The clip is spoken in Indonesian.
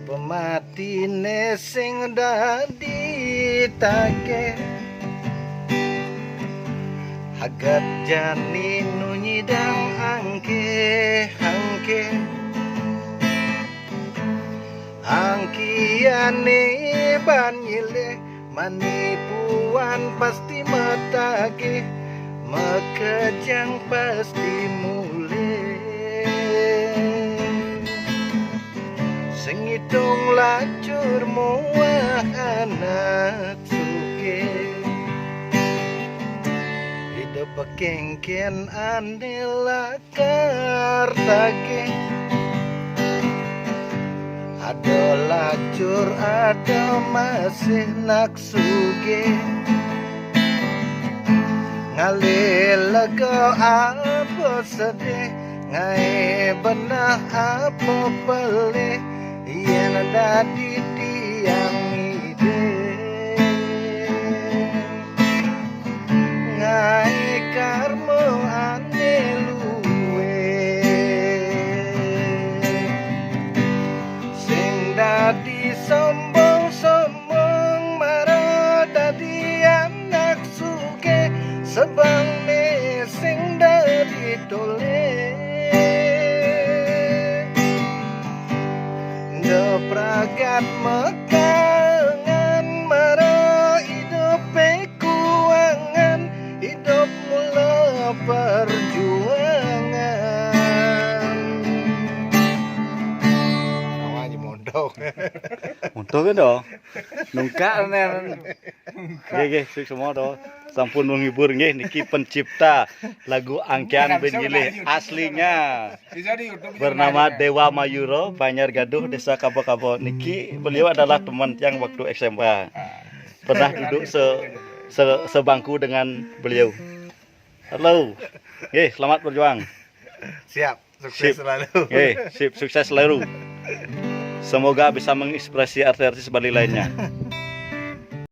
pematine sing dadi take hagat jani nunyidang angke angkiane banyile manipuan pasti matage makejang pasti mulai sengitung lacur muah anak suke hidup kengken anela kartake ada lacur ada masih nak suge ngalila kau apa sedih ngai benah apa pelih yang ada di tiang ide ngai karmo ane luwe sing dadi sombong marah dadi anak suke sebang ne sing dadi tole pragat mekangan marah hidup kuangan hidup mula perjuangan aja mondok Untuk kan dong, nungka nen, gege semua dong, sampun menghibur nggih niki pencipta lagu Angkian Benjilih aslinya bernama Dewa Mayuro, Banjar Gaduh, Desa Kabo-Kabo. Niki beliau adalah teman yang waktu SMA pernah duduk sebangku dengan beliau. Halo, selamat berjuang. Siap, sukses selalu. Sip, sukses selalu. Semoga bisa menginspirasi artis-artis Bali lainnya.